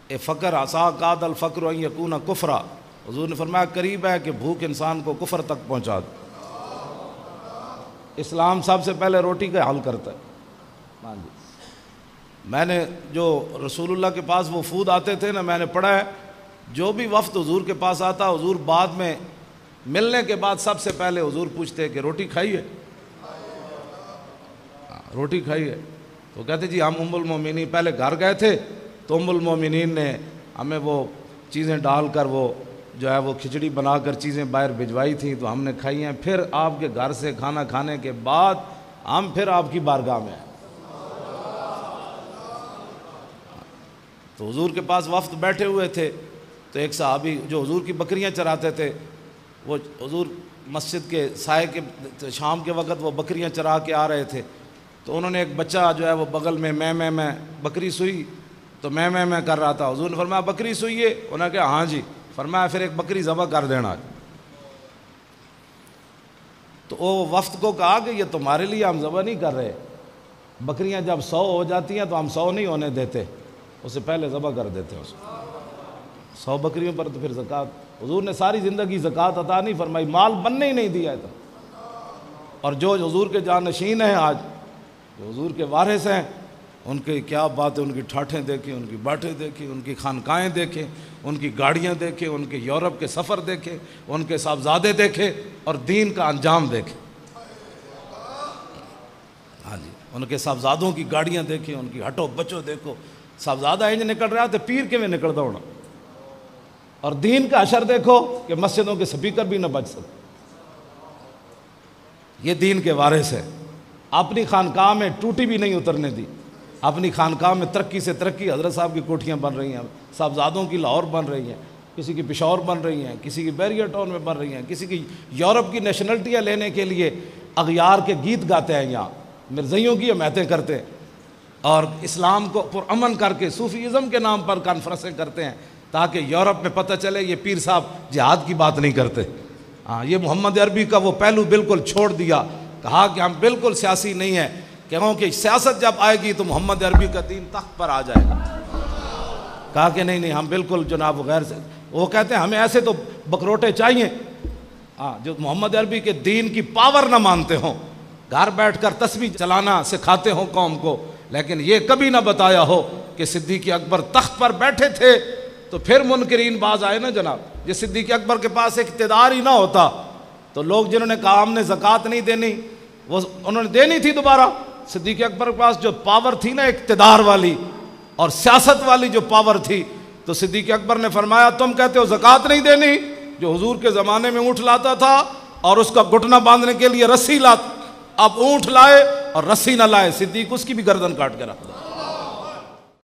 ए फ़क्र आसा कादल फ़क्र यकून कुफ्रा। हुज़ूर ने फरमाया करीब है कि भूख इंसान को कुफ्र तक पहुँचा दे। इस्लाम सबसे पहले रोटी का हल करता है। हाँ जी, मैंने जो रसूलुल्लाह के पास वो फूद आते थे ना, मैंने पढ़ा है जो भी वफ्द हुजूर के पास आता, हुजूर बाद में मिलने के बाद सबसे पहले हुजूर पूछते कि रोटी खाई है, रोटी खाई है? तो कहते जी हम उम्मुल मोमिनीन, पहले घर गए थे तो उम्मुल मोमिनीन ने हमें वो चीज़ें डालकर वो जो है वो खिचड़ी बनाकर चीज़ें बाहर भिजवाई थी तो हमने खाई हैं। फिर आपके घर से खाना खाने के बाद हम फिर आपकी बारगाह में आए। तो हुजूर के पास वफ्द बैठे हुए थे तो एक सहाबी जो हुजूर की बकरियां चराते थे, वो हुजूर मस्जिद के साए के शाम के वक़्त वो बकरियां चरा के आ रहे थे। तो उन्होंने एक बच्चा जो है वो बगल में मैं बकरी सुई, तो मैं कर रहा था। हुजूर ने फरमाया बकरी सुई है? उन्होंने कहा हाँ जी। फरमाया फिर एक बकरी ज़बह कर देना। तो वो वफ्द को कहा कि ये तुम्हारे लिए हम ज़बह नहीं कर रहे, बकरियां जब 100 हो जाती हैं तो हम 100 नहीं होने देते, उससे पहले ज़बह कर देते हैं उसको। 100 बकरियों पर तो फिर ज़कात, हुजूर ने सारी ज़िंदगी ज़कात अता नहीं फरमाई, माल बनने ही नहीं दिया है। तो और जो हुजूर के जानशीन हैं आज, जो हुजूर के वारिस हैं, उनके क्या बात है, उनकी ठाठें देखें, उनकी बातें देखें, उनकी खानकाएँ देखें, उनकी गाड़ियाँ देखें, उनके यूरोप के सफ़र देखें, उनके साहबजादे देखें और दीन का अंजाम देखें। हाँ जी, उनके साहबजादों की गाड़ियाँ देखें, उनकी हटो बचो देखो, साहबजादा इंज निकल रहा तो पीर के में निकलता होना। और दीन का अशर देखो कि मस्जिदों के स्पीकर भी न बच सकते। ये दीन के वारिस है, अपनी खानकाह में टूटी भी नहीं उतरने दी, अपनी खानकाह में तरक्की से तरक्की। हज़रत साहब की कोठियाँ बन रही हैं, साहबजादों की लाहौर बन रही हैं, किसी की पेशावर बन रही हैं, किसी की बैरियर टाउन में बन रही हैं, किसी की यूरोप की नेशनलिटियाँ लेने के लिए अगयार के गीत गाते हैं, यहाँ मिर्ज़इयों की हमायतें करते हैं और इस्लाम को पुरअमन करके सूफीज़म के नाम पर कॉन्फ्रेंसें करते हैं ताकि यूरोप में पता चले ये पीर साहब जिहाद की बात नहीं करते। हाँ, ये मोहम्मद अरबी का वो पहलू बिल्कुल छोड़ दिया, कहा कि हम बिल्कुल सियासी नहीं है, क्योंकि सियासत जब आएगी तो मोहम्मद अरबी का दीन तख्त पर आ जाएगा। कहा कि नहीं हम बिल्कुल जनाब गैर से, वो कहते हैं हमें ऐसे तो बकरोटे चाहिए हाँ जो मोहम्मद अरबी के दीन की पावर ना मानते हों, घर बैठकर तस्बीह चलाना सिखाते हों कौम को, लेकिन ये कभी ना बताया हो कि सिद्दीक़ अकबर तख्त पर बैठे थे तो फिर मुनकरीन बाज आए ना जनाब। ये सिद्दीक़ अकबर के पास इक़्तिदार ही ना होता तो लोग जिन्होंने कहा हमने ज़कात नहीं देनी, वो उन्होंने देनी थी दोबारा। सिद्दीक़ अकबर के पास जो पावर थी ना इक़्तिदार वाली और सियासत वाली जो पावर थी, तो सिद्दीक़ अकबर ने फरमाया तुम कहते हो ज़कात नहीं देनी, जो हुजूर के ज़माने में ऊँट लाता था और उसका घुटना बांधने के लिए रस्सी लाता, अब ऊँट लाए और रस्सी न लाए, सिद्दीक़ उसकी भी गर्दन काट के रख दो।